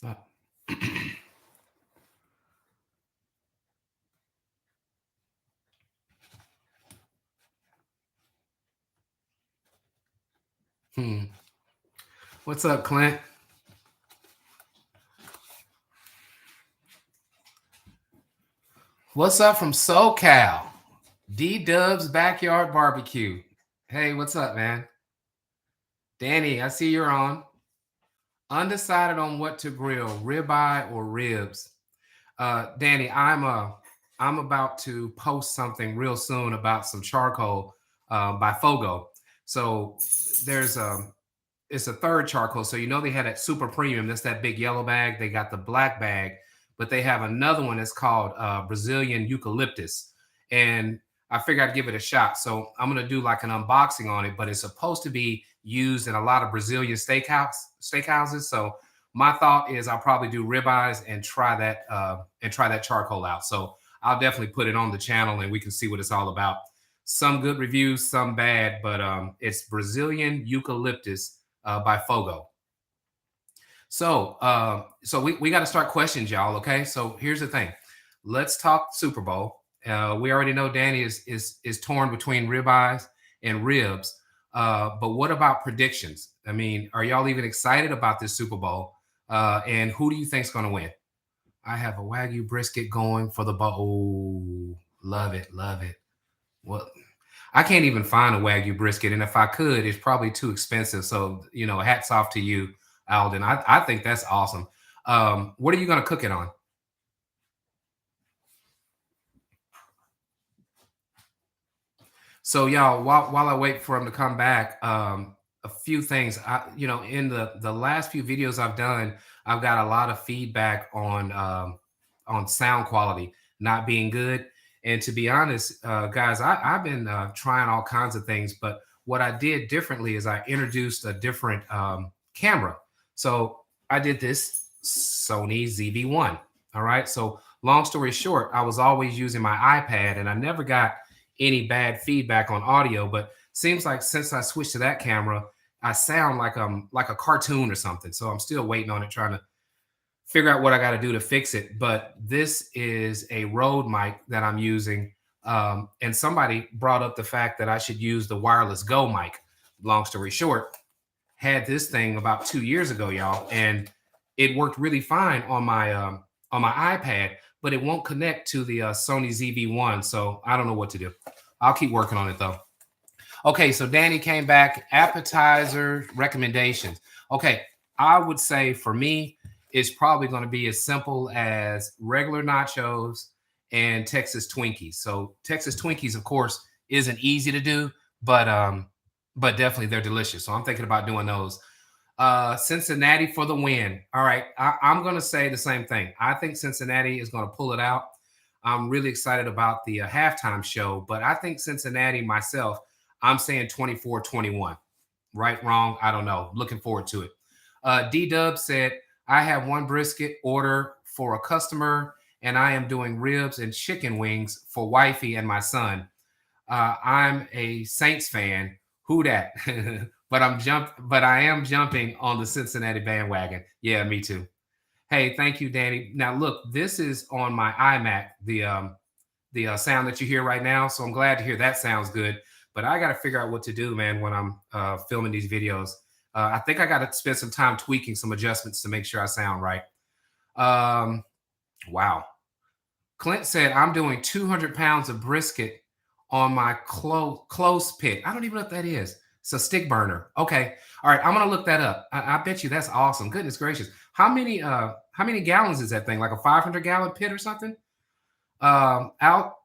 Uh, hmm. What's up, Clint? What's up from SoCal? D Dub's Backyard Barbecue. Hey, what's up, man? Danny, I see you're on. Undecided on what to grill, ribeye or ribs. Danny, I'm about to post something real soon about some charcoal by Fogo. So there's it's a third charcoal. So you know they had that super premium. That's that big yellow bag. They got the black bag, but they have another one that's called Brazilian eucalyptus. And I figured I'd give it a shot. So I'm gonna do like an unboxing on it, but it's supposed to be used in a lot of Brazilian steakhouses. So my thought is I'll probably do ribeyes and try that charcoal out. So I'll definitely put it on the channel and we can see what it's all about. Some good reviews, some bad, but it's Brazilian eucalyptus by Fogo. So we got to start questions, y'all. Okay. So here's the thing. Let's talk Super Bowl. We already know Danny is torn between ribeyes and ribs. But what about predictions? I mean, are y'all even excited about this Super Bowl? And who do you think's going to win? I have a Wagyu brisket going for the bowl. Oh, love it, love it. Well, I can't even find a Wagyu brisket, and if I could, it's probably too expensive. So, hats off to you, Alden. I think that's awesome. What are you going to cook it on? So, y'all, while I wait for him to come back, a few things. In the last few videos I've done, I've got a lot of feedback on sound quality not being good. And to be honest, guys, I've been trying all kinds of things, but what I did differently is I introduced a different camera. So I did this Sony ZV-1. All right. So long story short, I was always using my iPad, and I never got any bad feedback on audio. But seems like since I switched to that camera, I sound like a cartoon or something. So I'm still waiting on it, trying to figure out what I got to do to fix it. But this is a Rode mic that I'm using. And somebody brought up the fact that I should use the wireless Go mic. Long story short, had this thing about 2 years ago, y'all, and it worked really fine on my iPad, but it won't connect to the Sony ZV-1. So I don't know what to do. I'll keep working on it though. Okay, so Danny came back. Appetizer recommendations. Okay, I would say for me, it's probably going to be as simple as regular nachos and Texas Twinkies. So Texas Twinkies, of course, isn't easy to do, but definitely they're delicious. So I'm thinking about doing those. Cincinnati for the win. All right, I'm going to say the same thing. I think Cincinnati is going to pull it out. I'm really excited about the halftime show, but I think Cincinnati myself, I'm saying 24-21. Right, wrong, I don't know. Looking forward to it. D Dub said, I have one brisket order for a customer, and I am doing ribs and chicken wings for wifey and my son. I'm a Saints fan. Who that? But I am jumping on the Cincinnati bandwagon. Yeah, me too. Hey, thank you, Danny. Now look, this is on my iMac, the sound that you hear right now. So I'm glad to hear that sounds good. But I got to figure out what to do, man, when I'm filming these videos. I think I got to spend some time tweaking some adjustments to make sure I sound right. Um, wow. Clint said, I'm doing 200 pounds of brisket on my close pit. I don't even know what that is. It's a stick burner. Okay. All right. I'm going to look that up. I bet you that's awesome. Goodness gracious. How many gallons is that thing? Like a 500-gallon pit or something? Al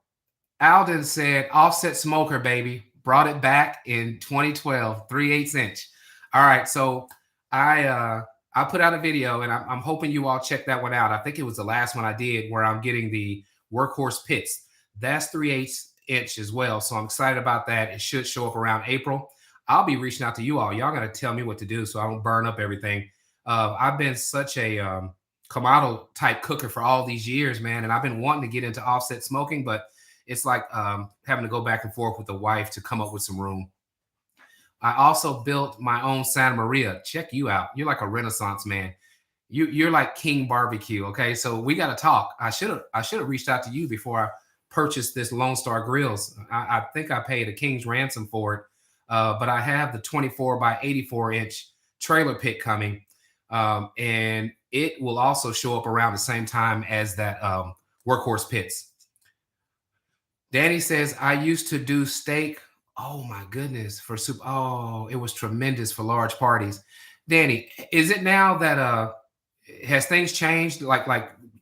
Alden said, offset smoker, baby. Brought it back in 2012, 3/8 inch. All right. So I put out a video, and I'm hoping you all check that one out. I think it was the last one I did where I'm getting the workhorse pits. That's 3/8 inch as well. So I'm excited about that. It should show up around April. I'll be reaching out to you all. Y'all got to tell me what to do so I don't burn up everything. I've been such a Kamado type cooker for all these years, man. And I've been wanting to get into offset smoking, but it's like having to go back and forth with the wife to come up with some room. I also built my own Santa Maria. Check you out. You're like a Renaissance man. You're like King Barbecue. Okay, so we got to talk. I should have reached out to you before I purchased this Lone Star Grills. I think I paid a king's ransom for it, but I have the 24 by 84-inch trailer pit coming, and it will also show up around the same time as that workhorse pits. Danny says, I used to do steak. Oh my goodness, for soup. Oh, it was tremendous for large parties. Danny, is it now that has things changed? Like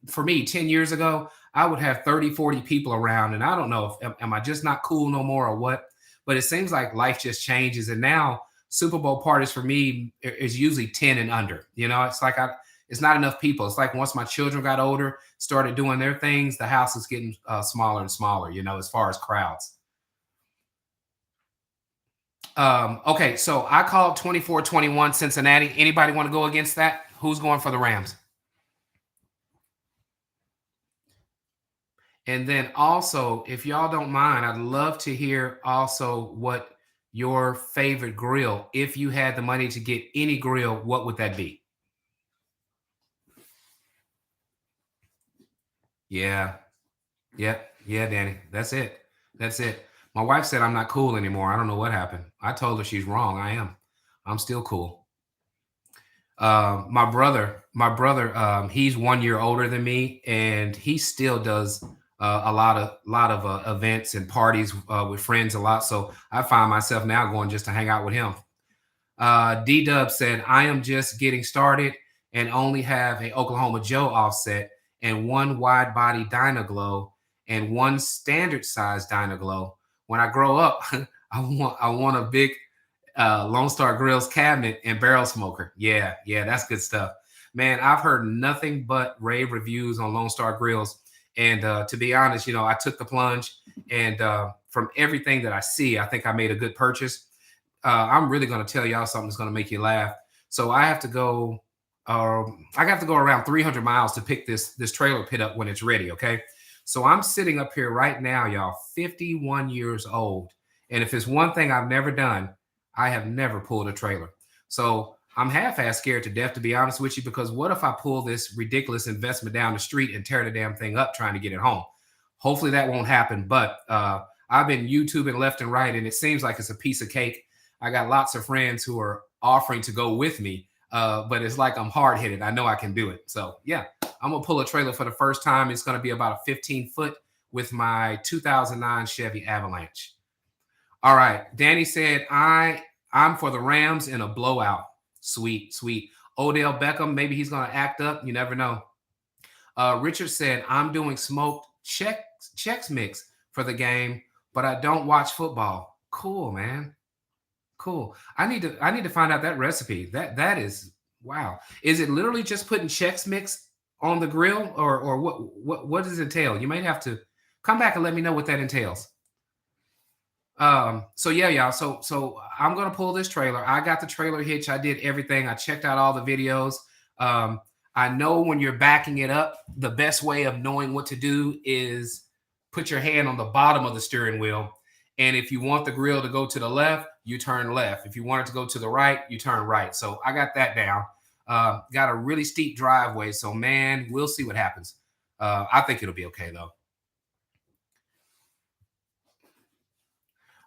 for me, 10 years ago, I would have 30, 40 people around, and I don't know if am I just not cool no more or what, but it seems like life just changes. And now Super Bowl parties for me is usually 10 and under. It's like it's not enough people. It's like once my children got older, started doing their things, the house is getting smaller and smaller, as far as crowds. Okay, so I called 24-21 Cincinnati. Anybody want to go against that? Who's going for the Rams? And then also, if y'all don't mind, I'd love to hear also what your favorite grill, if you had the money to get any grill, what would that be? Yeah. Yep. Yeah, Danny. That's it. That's it. My wife said I'm not cool anymore. I don't know what happened. I told her she's wrong. I am. I'm still cool. My brother, he's 1 year older than me, and he still does a lot of events and parties with friends a lot. So I find myself now going just to hang out with him. D Dub said, I am just getting started and only have a Oklahoma Joe offset and one wide body Dynaglow and one standard size Dynaglow. When I grow up, I want a big Lone Star Grills cabinet and barrel smoker. Yeah, yeah, that's good stuff. Man, I've heard nothing but rave reviews on Lone Star Grills. And to be honest, I took the plunge, and from everything that I see, I think I made a good purchase. I'm really going to tell y'all something that's going to make you laugh. So I have to go. I have to go around 300 miles to pick this trailer pit up when it's ready. Okay, so I'm sitting up here right now, y'all, 51 years old, and if it's one thing I've never done, I have never pulled a trailer. So I'm half-ass scared to death, to be honest with you, because what if I pull this ridiculous investment down the street and tear the damn thing up trying to get it home? Hopefully that won't happen. But I've been YouTubing left and right, and it seems like it's a piece of cake. I got lots of friends who are offering to go with me, but it's like I'm hard headed. I know I can do it. So yeah, I'm gonna pull a trailer for the first time. It's gonna be about a 15 foot with my 2009 Chevy Avalanche. All right, Danny said I'm for the Rams in a blowout. Sweet, sweet. Odell Beckham, maybe he's gonna act up. You never know. Richard said I'm doing smoked Chex Mix for the game, but I don't watch football. Cool, man. Cool. I need to find out that recipe. That is wow. Is it literally just putting Chex Mix on the grill, or what does it entail? You might have to come back and let me know what that entails. So yeah, y'all. So I'm gonna pull this trailer. I got the trailer hitch. I did everything. I checked out all the videos. Um, I know when you're backing it up, the best way of knowing what to do is put your hand on the bottom of the steering wheel. And if you want the grill to go to the left, you turn left. If you want it to go to the right, you turn right. So I got that down. Got a really steep driveway. So man, we'll see what happens. I think it'll be okay though.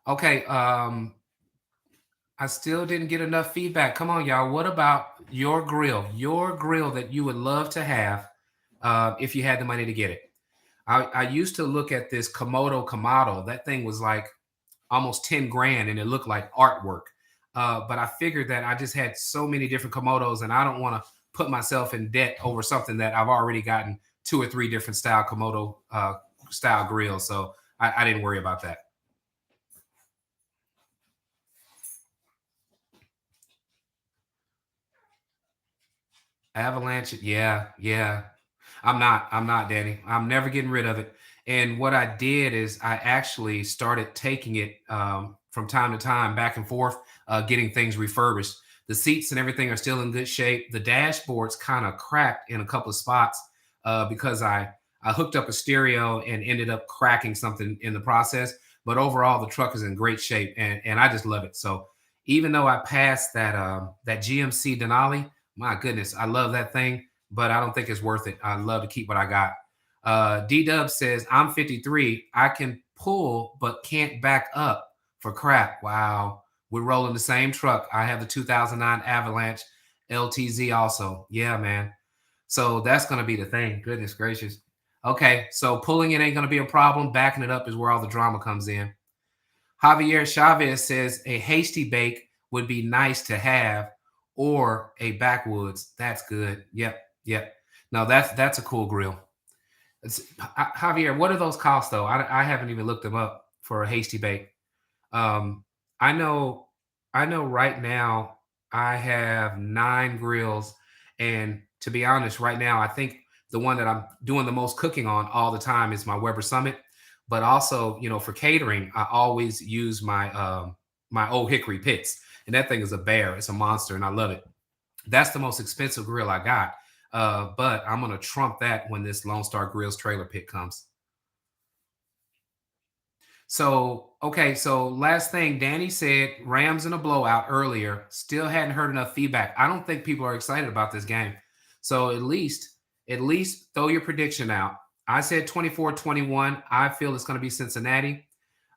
Okay. I still didn't get enough feedback. Come on, y'all. What about your grill? Your grill that you would love to have if you had the money to get it. I used to look at this Komodo Kamado. That thing was like almost 10 grand and it looked like artwork. But I figured that I just had so many different Komodos and I don't want to put myself in debt over something that I've already gotten two or three different style Komodo style grills. So I didn't worry about that. Avalanche, yeah, yeah. I'm not, Danny. I'm never getting rid of it. And what I did is I actually started taking it from time to time back and forth, getting things refurbished. The seats and everything are still in good shape. The dashboard's kind of cracked in a couple of spots because I hooked up a stereo and ended up cracking something in the process. But overall, the truck is in great shape, and I just love it. So even though I passed that GMC Denali, my goodness, I love that thing. but I don't think it's worth it. I'd love to keep what I got. D Dub says, I'm 53. I can pull, but can't back up for crap. Wow. We're rolling the same truck. I have the 2009 Avalanche LTZ also. Yeah, man. So that's going to be the thing. Goodness gracious. Okay. So pulling it ain't going to be a problem. Backing it up is where all the drama comes in. Javier Chavez says a hasty bake would be nice to have, or a backwoods. That's good. Yep, yep. No, that's a cool grill. Javier, what do those cost though? I haven't even looked them up for a hasty bake. Um, I know, I know. Right now, I have 9 grills, and to be honest, right now, I think the one that I'm doing the most cooking on all the time is my Weber Summit. But also, for catering, I always use my old Hickory pits, and that thing is a bear. It's a monster, and I love it. That's the most expensive grill I got. But I'm gonna trump that when this Lone Star Grills trailer pit comes. So, okay, so last thing, Danny said Rams in a blowout earlier. Still hadn't heard enough feedback. I don't think people are excited about this game. So at least throw your prediction out. I said 24-21. I feel it's going to be Cincinnati.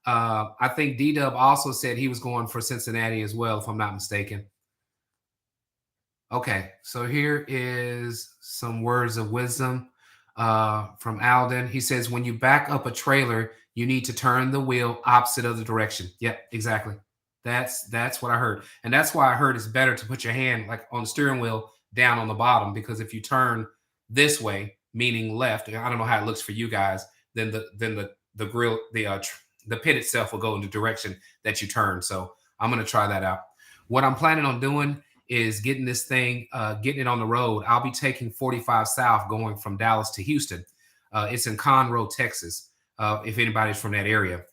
I think D Dub also said he was going for Cincinnati as well, if I'm not mistaken. Okay, so here is some words of wisdom from Alden. He says, when you back up a trailer, you need to turn the wheel opposite of the direction. Yep, exactly. That's what I heard, and that's why I heard it's better to put your hand like on the steering wheel down on the bottom, because if you turn this way, meaning left, I don't know how it looks for you guys, then the grill the pit itself will go in the direction that you turn. So I'm gonna try that out. What I'm planning on doing is getting this thing, getting it on the road. I'll be taking 45 South going from Dallas to Houston. It's in Conroe, Texas, if anybody's from that area.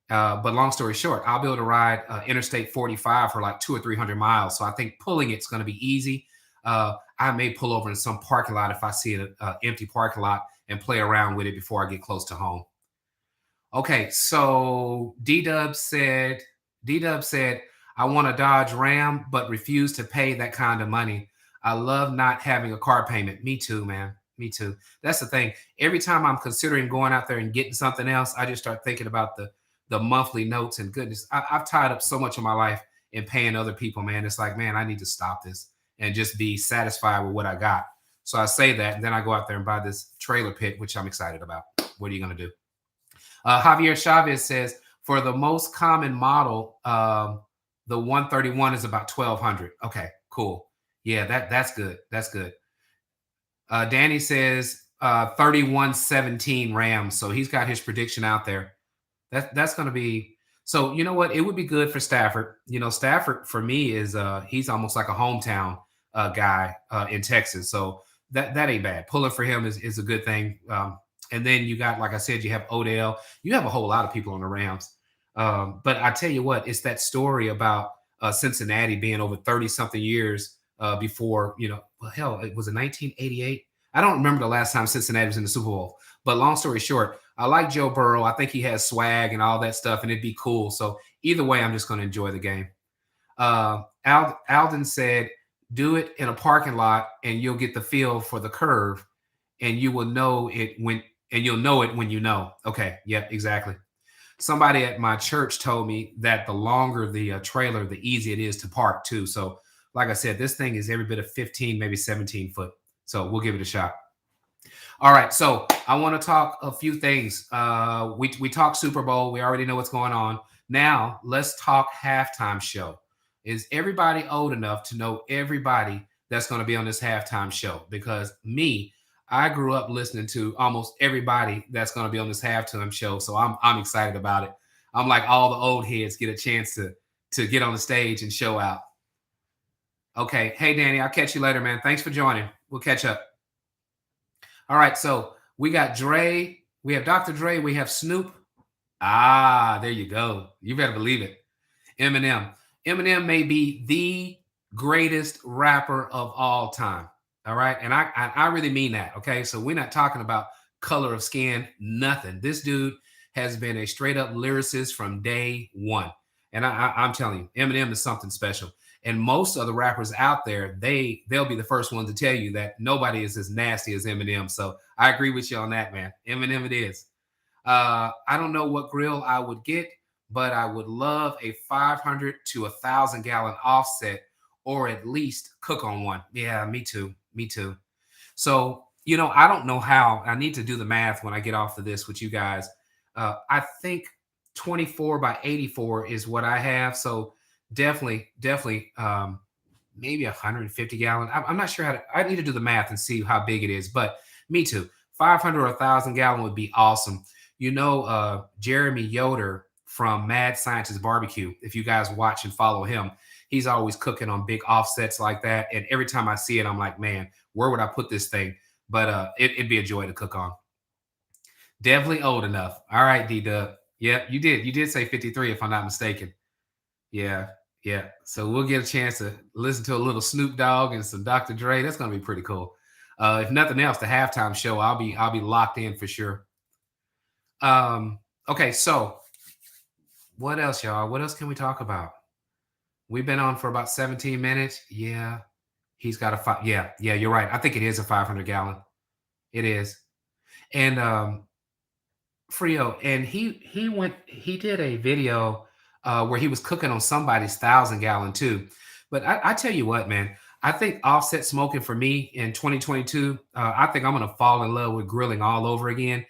But long story short, I'll be able to ride Interstate 45 for like 200 or 300 miles. So I think pulling it's going to be easy. I may pull over in some parking lot if I see an empty parking lot and play around with it before I get close to home. Okay, so D Dub said, I want a Dodge Ram, but refuse to pay that kind of money. I love not having a car payment. Me too, man. Me too. That's the thing. Every time I'm considering going out there and getting something else, I just start thinking about the monthly notes. And goodness, I've tied up so much of my life in paying other people, man. It's like, man, I need to stop this and just be satisfied with what I got. So I say that, and then I go out there and buy this trailer pit, which I'm excited about. What are you going to do? Javier Chavez says, for the most common model, the 131 is about 1200. Okay, cool. Yeah, that's good. That's good. Danny says 3117 Rams. So he's got his prediction out there. That's going to be, so you know what? It would be good for Stafford. Stafford for me is he's almost like a hometown guy in Texas. So that ain't bad. Pulling for him is a good thing. And then you got, like I said, you have Odell. You have a whole lot of people on the Rams. But I tell you what, it's that story about Cincinnati being over 30 something years before, well, hell, it was in 1988. I don't remember the last time Cincinnati was in the Super Bowl. But long story short, I like Joe Burrow. I think he has swag and all that stuff, and it'd be cool. So either way, I'm just going to enjoy the game. Alden said, do it in a parking lot and you'll get the feel for the curve, and you'll know it when you know. Okay. Yep, exactly. Somebody at my church told me that the longer the trailer, the easier it is to park too. So, like I said, this thing is every bit of 15, maybe 17 foot. So we'll give it a shot. All right. So I want to talk a few things. We talked Super Bowl. We already know what's going on. Now let's talk halftime show. Is everybody old enough to know everybody that's going to be on this halftime show? Because I grew up listening to almost everybody that's going to be on this halftime show, so I'm excited about it. I'm like all the old heads get a chance to get on the stage and show out. Okay, hey Danny, I'll catch you later, man. Thanks for joining. We'll catch up. All right, so we got Dre, we have Dr. Dre, we have Snoop. Ah, there you go. You better believe it. Eminem. Eminem may be the greatest rapper of all time. All right. And I really mean that. Okay. So we're not talking about color of skin, nothing. This dude has been a straight up lyricist from day one. And I'm telling you, Eminem is something special. And most of the rappers out there, they'll be the first one to tell you that nobody is as nasty as Eminem. So I agree with you on that, man. Eminem it is. I don't know what grill I would get, but I would love a 500 to 1,000 gallon offset, or at least cook on one. Yeah, me too. Me too. So, I don't know how. I need to do the math when I get off of this with you guys. I think 24 by 84 is what I have. So definitely, maybe 150 gallon. I'm not sure how to. I need to do the math and see how big it is. But me too. 500 or 1,000 gallon would be awesome. Jeremy Yoder from Mad Scientist Barbecue. If you guys watch and follow him, he's always cooking on big offsets like that. And every time I see it, I'm like, man, where would I put this thing? But it'd be a joy to cook on. Definitely old enough. All right, D Dub. Yep, you did. You did say 53, if I'm not mistaken. Yeah, yeah. So we'll get a chance to listen to a little Snoop Dogg and some Dr. Dre. That's gonna be pretty cool. If nothing else, the halftime show, I'll be locked in for sure. Um, okay, so what else, y'all? What else can we talk about? We've been on for about 17 minutes. Yeah, he's got a five. Yeah, yeah, you're right. I think it is a 500 gallon. It is. And Frio, and he did a video where he was cooking on somebody's 1,000 gallon too. But I tell you what, man, I think offset smoking for me in 2022, I think I'm gonna fall in love with grilling all over again.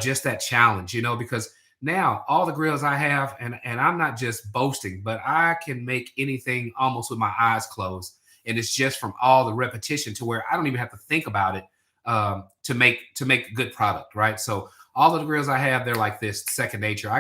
Just that challenge, because now all the grills I have, and I'm not just boasting, but I can make anything almost with my eyes closed, and it's just from all the repetition to where I don't even have to think about it to make good product, right? So all of the grills I have, they're like this, second nature. I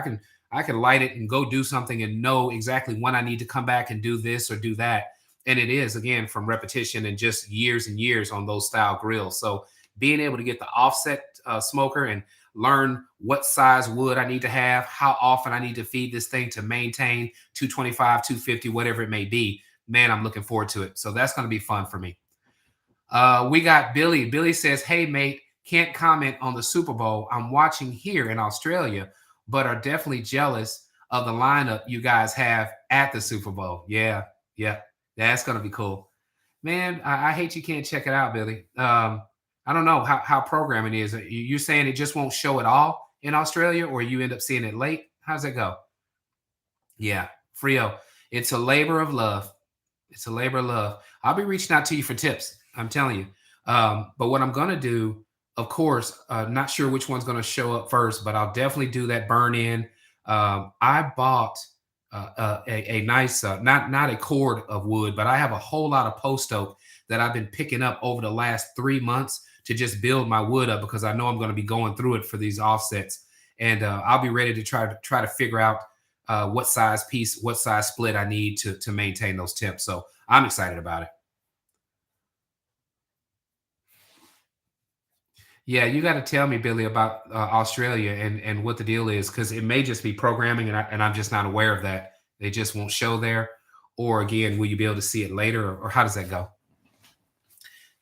can light it and go do something and know exactly when I need to come back and do this or do that. And it is again from repetition and just years and years on those style grills. So being able to get the offset smoker and learn what size wood I need to have, how often I need to feed this thing to maintain 225, 250, whatever it may be. Man, I'm looking forward to it. So that's going to be fun for me. We got Billy. Billy says, "Hey, mate, can't comment on the Super Bowl. I'm watching here in Australia, but are definitely jealous of the lineup you guys have at the Super Bowl." Yeah, yeah, that's gonna be cool, man. I hate you can't check it out, Billy. I don't know how programming is. You saying it just won't show it all in Australia, or you end up seeing it late? How's it go? Yeah, Frio. It's a labor of love. It's a labor of love. I'll be reaching out to you for tips. I'm telling you. But what I'm gonna do, of course, not sure which one's gonna show up first, but I'll definitely do that burn in. I bought a nice, not a cord of wood, but I have a whole lot of post oak that I've been picking up over the last 3 months to just build my wood up because I know I'm going to be going through it for these offsets, and I'll be ready to try to figure out what size piece, what size split I need to maintain those temps. So I'm excited about it. Yeah, you got to tell me, Billy, about Australia and what the deal is, because it may just be programming, and I'm just not aware of that. They just won't show there, or again, will you be able to see it later, or how does that go?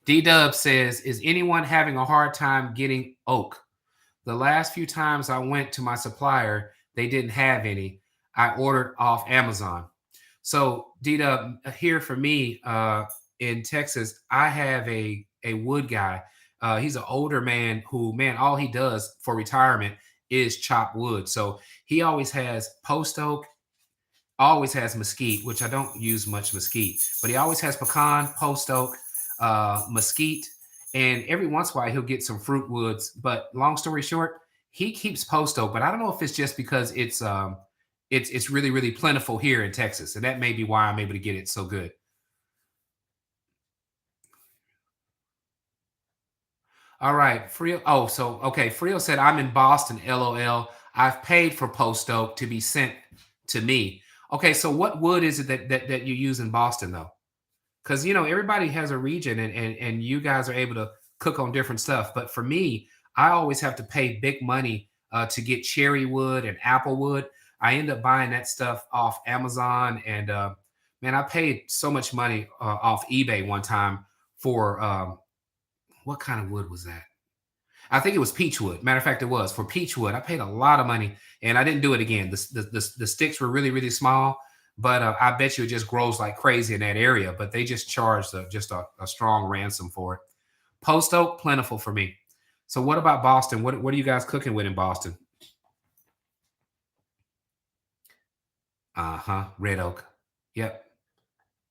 D Dub says, "Is anyone having a hard time getting oak? The last few times I went to my supplier, they didn't have any. I ordered off Amazon." So, Dita, here for me in Texas, I have a wood guy. He's an older man who, man, all he does for retirement is chop wood. So he always has post oak, always has mesquite, which I don't use much mesquite, but he always has pecan, post oak, mesquite, and every once in a while he'll get some fruit woods. But long story short, he keeps post oak. But I don't know if it's just because it's really really plentiful here in Texas, and that may be why I'm able to get it so good. All right, Frio. Oh, so okay, Frio said I'm in Boston. LOL. I've paid for post oak to be sent to me. Okay, so what wood is it that you use in Boston though? Because everybody has a region, and you guys are able to cook on different stuff. But for me, I always have to pay big money to get cherry wood and apple wood. I end up buying that stuff off Amazon, and man, I paid so much money off eBay one time for what kind of wood was that? I think it was peach wood. Matter of fact, it was for peach wood. I paid a lot of money, and I didn't do it again. The sticks were really really small. but I bet you it just grows like crazy in that area. But they just charge just a strong ransom for it. Post oak, plentiful for me. So what about Boston? What are you guys cooking with in Boston? Uh-huh. Red oak. Yep.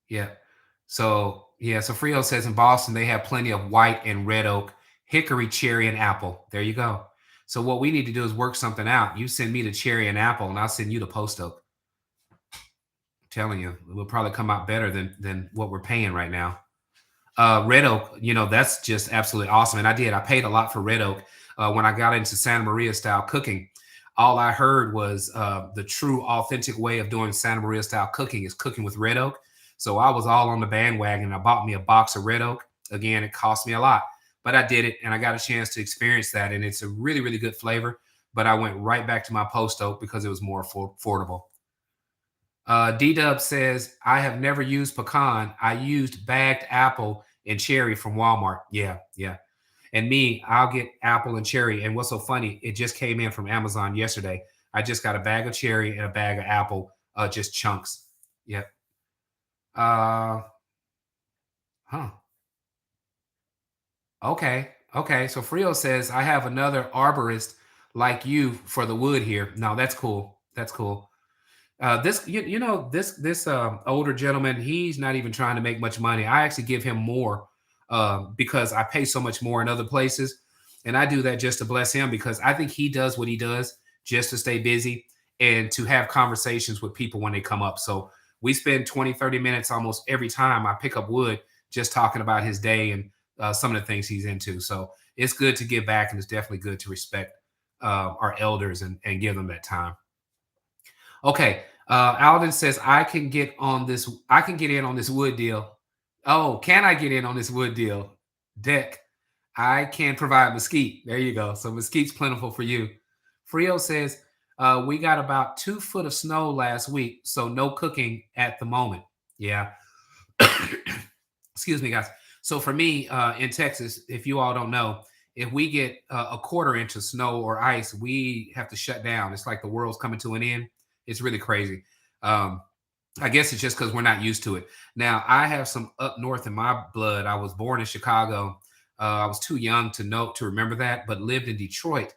Yep. So yeah, so Frio says in Boston they have plenty of white and red oak, hickory, cherry, and apple. There you go. So what we need to do is work something out. You send me the cherry and apple, and I'll send you the post oak. I'm telling you, it will probably come out better than what we're paying right now. Red oak, that's just absolutely awesome. And I paid a lot for red oak. When I got into Santa Maria style cooking, all I heard was the true authentic way of doing Santa Maria style cooking is cooking with red oak. So I was all on the bandwagon. I bought me a box of red oak. Again, it cost me a lot, but I did it and I got a chance to experience that. And it's a really, really good flavor. But I went right back to my post oak because it was more affordable. D Dub says, I have never used pecan. I used bagged apple and cherry from Walmart. Yeah, yeah. And me, I'll get apple and cherry. And what's so funny, it just came in from Amazon yesterday. I just got a bag of cherry and a bag of apple, just chunks. Yep. Uh, huh. Okay. Okay. So Frio says, I have another arborist like you for the wood here. No, that's cool. That's cool. This older gentleman, he's not even trying to make much money. I actually give him more because I pay so much more in other places, and I do that just to bless him because I think he does what he does just to stay busy and to have conversations with people when they come up. So we spend 20, 30 minutes almost every time I pick up wood just talking about his day and some of the things he's into. So it's good to give back, and it's definitely good to respect our elders and give them that time. Okay. Alden says I can get on this. I can get in on this wood deal. Oh, can I get in on this wood deal? Deck. I can provide mesquite. There you go. So mesquite's plentiful for you. Frio says we got about 2 foot of snow last week, so no cooking at the moment. Yeah. Excuse me, guys. So for me in Texas, if you all don't know, if we get a quarter inch of snow or ice, we have to shut down. It's like the world's coming to an end. It's really crazy. Um, I guess it's just because we're not used to it. Now, I have some up north in my blood. I was born in Chicago. I was too young to remember that, but lived in Detroit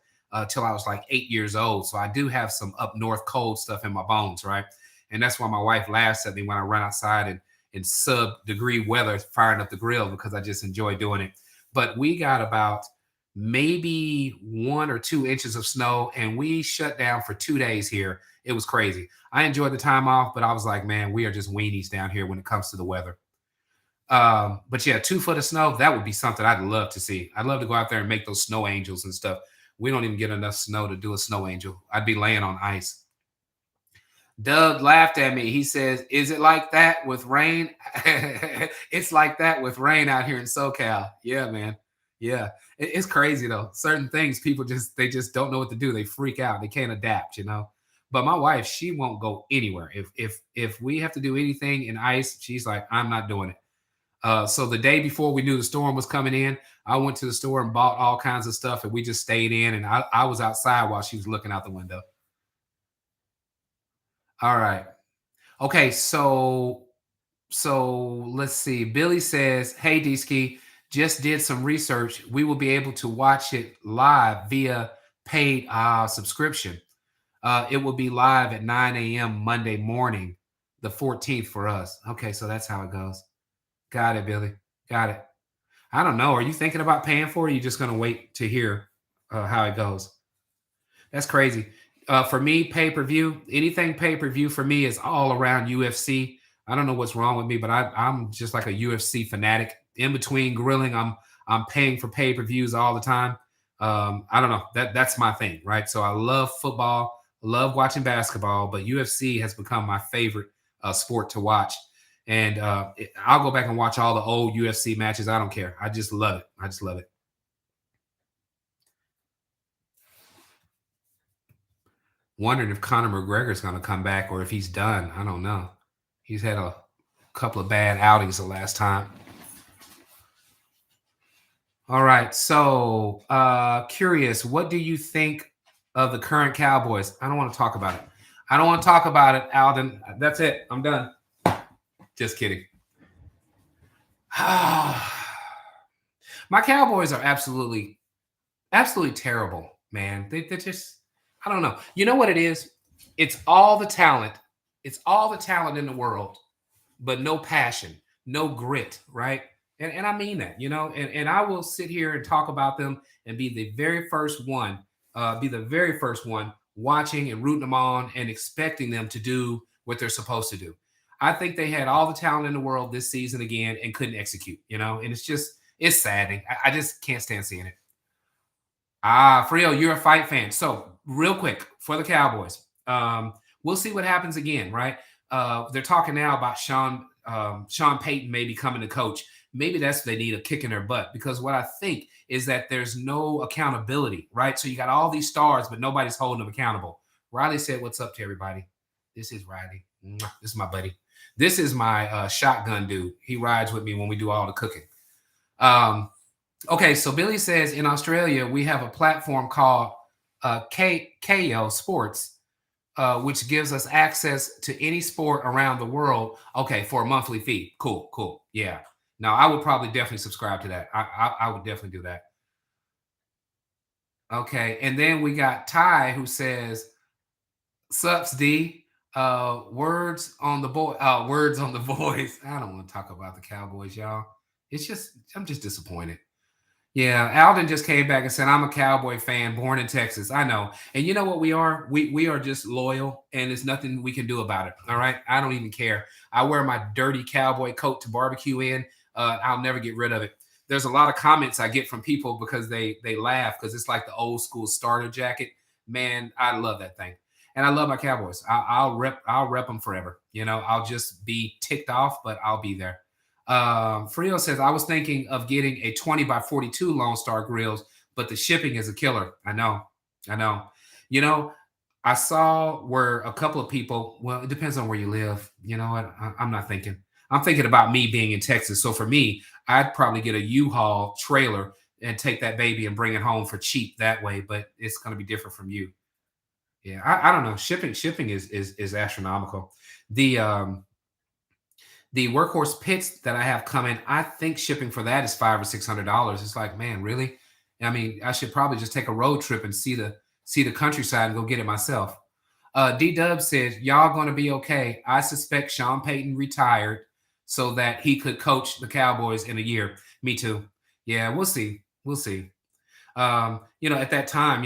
till I was like 8 years old. So I do have some up north cold stuff in my bones, right? And that's why my wife laughs at me when I run outside and in sub-degree weather firing up the grill because I just enjoy doing it. But we got about maybe 1 or 2 inches of snow, and we shut down for 2 days here. It was crazy. I enjoyed the time off, but I was like, man, we are just weenies down here when it comes to the weather. But yeah, 2 foot of snow, that would be something I'd love to see. I'd love to go out there and make those snow angels and stuff. We don't even get enough snow to do a snow angel. I'd be laying on ice. Doug laughed at me. He says, is it like that with rain? It's like that with rain out here in SoCal. Yeah, man. Yeah. It's crazy though. Certain things people just don't know what to do. They freak out. They can't adapt. But my wife, she won't go anywhere. If we have to do anything in ice, she's like, I'm not doing it. So the day before we knew the storm was coming in, I went to the store and bought all kinds of stuff and we just stayed in and I was outside while she was looking out the window. All right. Okay, so let's see. Billy says, "Hey D just did some research. We will be able to watch it live via paid subscription. It will be live at 9 a.m. Monday morning, the 14th for us. Okay, so that's how it goes. Got it, Billy. Got it. I don't know. Are you thinking about paying for it? Or are you just gonna wait to hear how it goes? That's crazy. For me, pay per view, anything pay per view for me is all around UFC. I don't know what's wrong with me, but I'm just like a UFC fanatic. In between grilling, I'm paying for pay per views all the time. I don't know that's my thing, right? So I love football, love watching basketball, but UFC has become my favorite sport to watch. And I'll go back and watch all the old UFC matches. I don't care. I just love it. I just love it. Wondering if Conor McGregor's going to come back or if he's done. I don't know. He's had a couple of bad outings the last time. All right. So, curious, what do you think of the current Cowboys? I don't want to talk about it. I don't want to talk about it, Alden. That's it. I'm done. Just kidding. My Cowboys are absolutely terrible, man. They're just, I don't know. You know what it is? It's all the talent. It's all the talent in the world, but no passion, no grit, right? And I mean that, and I will sit here and talk about them and be the very first one watching and rooting them on and expecting them to do what they're supposed to do. I think they had all the talent in the world this season again and couldn't execute, and it's saddening. I just can't stand seeing it. Frio, you're a fight fan. So, real quick for the Cowboys, we'll see what happens again, right? They're talking now about Sean Payton maybe coming to coach. Maybe that's what they need, a kick in their butt, because what I think is that there's no accountability, right? So you got all these stars, but nobody's holding them accountable. Riley said, "What's up to everybody?" This is Riley. This is my buddy. This is my shotgun dude. He rides with me when we do all the cooking. Okay, so Billy says in Australia we have a platform called KO Sports, which gives us access to any sport around the world. Okay, for a monthly fee. Cool, cool. Yeah. Now I would probably definitely subscribe to that. I would definitely do that. Okay, and then we got Ty who says, "Sups D." Words on the boy. Words on the boys. I don't want to talk about the Cowboys, y'all. I'm just disappointed. Yeah, Alden just came back and said, "I'm a Cowboy fan, born in Texas." I know. And you know what we are? We are just loyal, and there's nothing we can do about it. All right. I don't even care. I wear my dirty cowboy coat to barbecue in. I'll never get rid of it. There's a lot of comments I get from people because they laugh because it's like the old school starter jacket. Man, I love that thing. And I love my Cowboys. I'll rep them forever. I'll just be ticked off, but I'll be there. Frio says, "I was thinking of getting a 20 by 42 Lone Star grills, but the shipping is a killer." I know. I know. You know, I saw where a couple of people, well, it depends on where you live. You know what? I'm not thinking. I'm thinking about me being in Texas. So for me, I'd probably get a U-Haul trailer and take that baby and bring it home for cheap that way. But it's going to be different from you. Yeah, I don't know. Shipping is astronomical. The the workhorse pits that I have coming, I think shipping for that is $500 or $600. It's like, man, really? I mean, I should probably just take a road trip and see the countryside and go get it myself. D Dub says, "Y'all going to be okay. I suspect Sean Payton retired so that he could coach the Cowboys in a year." Me too. Yeah, we'll see. We'll see. At that time,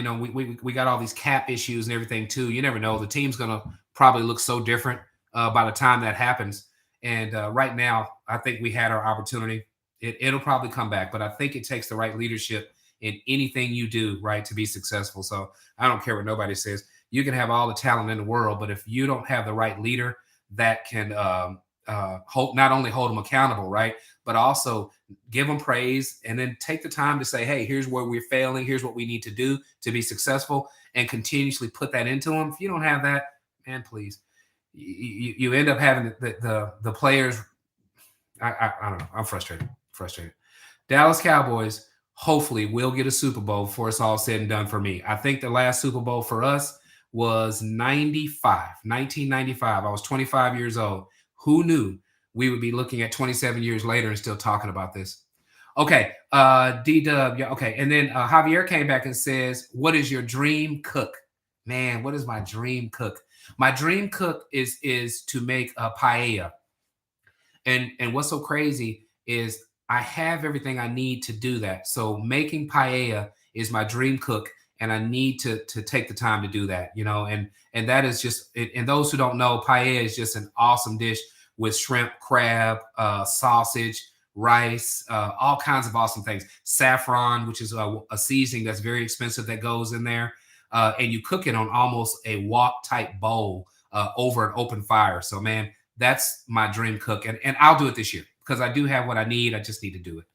we got all these cap issues and everything too. You never know. The team's gonna probably look so different by the time that happens. And right now, I think we had our opportunity. It'll probably come back, but I think it takes the right leadership in anything you do, right, to be successful. So I don't care what nobody says. You can have all the talent in the world, but if you don't have the right leader that can not only hold them accountable, right, but also give them praise and then take the time to say, "Hey, here's where we're failing. Here's what we need to do to be successful," and continuously put that into them. If you don't have that, man, please, you end up having the players. I don't know. I'm frustrated. Frustrated. Dallas Cowboys hopefully will get a Super Bowl before it's all said and done for me. I think the last Super Bowl for us was 1995. I was 25 years old. Who knew we would be looking at 27 years later and still talking about this? Okay, D Dub, yeah, okay. And then Javier came back and says, "What is your dream cook?" Man, what is my dream cook? My dream cook is to make a paella. And what's so crazy is I have everything I need to do that. So making paella is my dream cook, and I need to take the time to do that, and that is just and those who don't know, paella is just an awesome dish with shrimp, crab, sausage, rice, all kinds of awesome things. Saffron, which is a seasoning that's very expensive that goes in there, and you cook it on almost a wok type bowl over an open fire. So man, that's my dream cook, and I'll do it this year because I do have what I need. I just need to do it.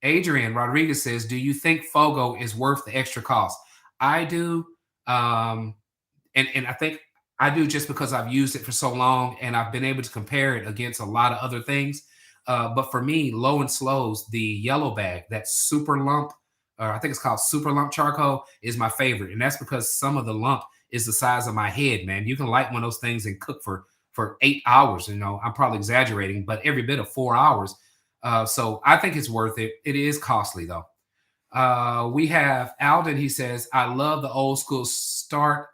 Adrian Rodriguez says, "Do you think Fogo is worth the extra cost?" I do, and I think I do just because I've used it for so long and I've been able to compare it against a lot of other things. But for me, Low and Slow's the yellow bag, that super lump, or I think it's called super lump charcoal, is my favorite, and that's because some of the lump is the size of my head, man. You can light one of those things and cook for 8 hours. I'm probably exaggerating, but every bit of 4 hours. So I think it's worth it. It is costly though. We have Alden. He says, I love the old school star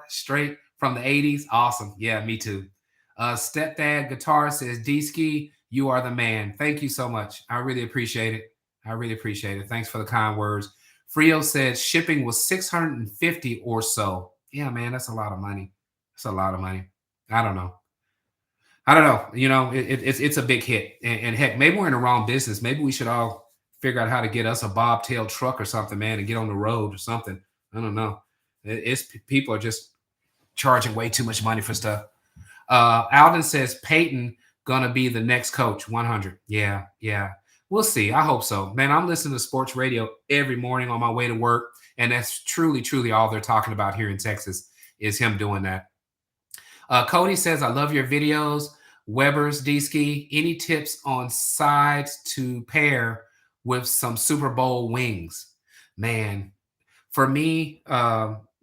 straight from the 80s. Awesome. Yeah, me too. Stepdad Guitar says, D-Ski, you are the man. Thank you so much. I really appreciate it. I really appreciate it. Thanks for the kind words. Frio said shipping was 650 or so. Yeah, man, that's a lot of money. That's a lot of money. I don't know. I don't know. It's a big hit, and heck, maybe we're in the wrong business. Maybe we should all figure out how to get us a bobtail truck or something, man, and get on the road or something. I don't know. It's people are just charging way too much money for stuff. Alvin says Peyton gonna be the next coach. 100. Yeah, yeah. We'll see. I hope so, man. I'm listening to sports radio every morning on my way to work, and that's truly, truly all they're talking about here in Texas is him doing that. Cody says, I love your videos. Weber's D-Ski, any tips on sides to pair with some Super Bowl wings? Man, for me,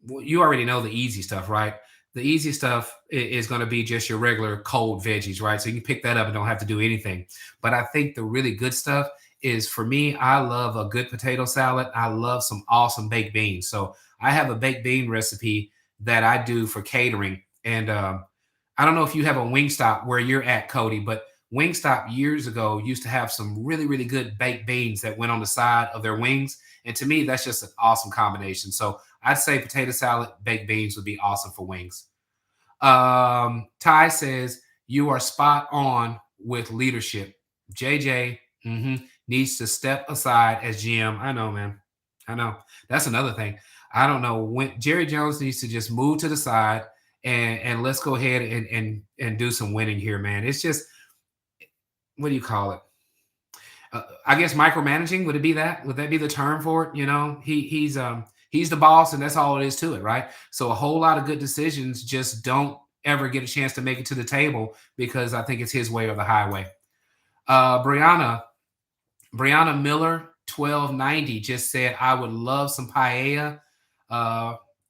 you already know the easy stuff, right? The easy stuff is going to be just your regular cold veggies, right? So you can pick that up and don't have to do anything. But I think the really good stuff is, for me, I love a good potato salad. I love some awesome baked beans. So I have a baked bean recipe that I do for catering. And I don't know if you have a Wingstop where you're at, Cody, but Wingstop years ago used to have some really, really good baked beans that went on the side of their wings. And to me, that's just an awesome combination. So I'd say potato salad, baked beans would be awesome for wings. Ty says, you are spot on with leadership. JJ needs to step aside as GM. I know, man. I know. That's another thing. I don't know when Jerry Jones needs to just move to the side and let's go ahead and do some winning here, man. It's just, what do you call it? I guess micromanaging, would it be that? Would that be the term for it? He's the boss, and that's all it is to it, right? So a whole lot of good decisions just don't ever get a chance to make it to the table because I think it's his way or the highway. Brianna Miller 1290 just said, I would love some paella.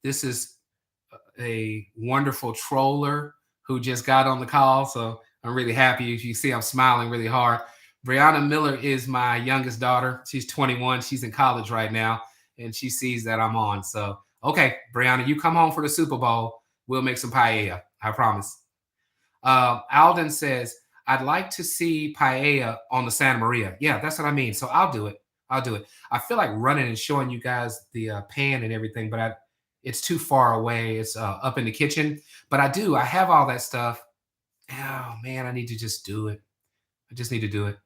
This is a wonderful troller who just got on the call, so I'm really happy. As you see, I'm smiling really hard. Brianna Miller is my youngest daughter. She's 21. She's in college right now, and she sees that I'm on. So, okay, Brianna, you come home for the Super Bowl. We'll make some paella. I promise. Alden says, I'd like to see paella on the Santa Maria. Yeah, that's what I mean. So I'll do it. I feel like running and showing you guys the pan and everything, but it's too far away. It's up in the kitchen. But I have all that stuff. Oh, man, I need to just do it. I just need to do it.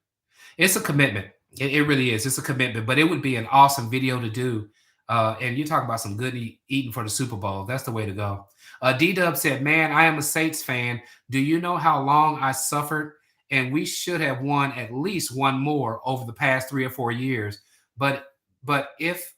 It's a commitment. It really is. It's a commitment, but it would be an awesome video to do. And you talk about some good eating for the Super Bowl. That's the way to go. D-Dub said, man, I am a Saints fan. Do you know how long I suffered? And we should have won at least one more over the past 3 or 4 years. But if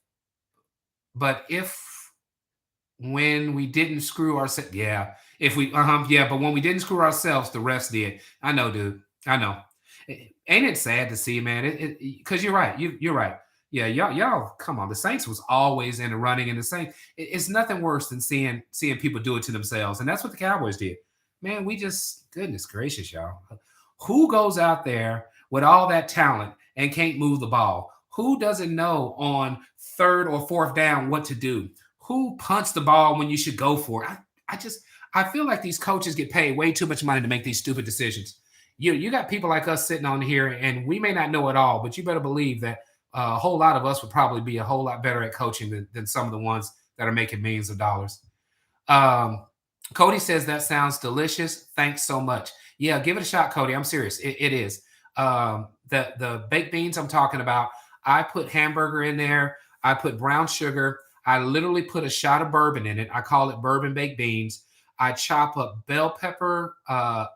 when we didn't screw ourselves, yeah. If we, but when we didn't screw ourselves, the rest did. I know, dude. I know. Ain't it sad to see, man? Because you're right. You're right. Yeah, y'all, come on. The Saints was always in the running, and the Saints. It's nothing worse than seeing people do it to themselves, and that's what the Cowboys did. Man, goodness gracious, y'all. Who goes out there with all that talent and can't move the ball? Who doesn't know on 3rd or 4th down what to do? Who punts the ball when you should go for it? I feel like these coaches get paid way too much money to make these stupid decisions. You got people like us sitting on here, and we may not know it all, but you better believe that a whole lot of us would probably be a whole lot better at coaching than some of the ones that are making millions of dollars. Cody says, that sounds delicious. Thanks so much. Yeah, give it a shot, Cody. I'm serious. It is. The baked beans I'm talking about, I put hamburger in there. I put brown sugar. I literally put a shot of bourbon in it. I call it bourbon baked beans. I chop up bell pepper,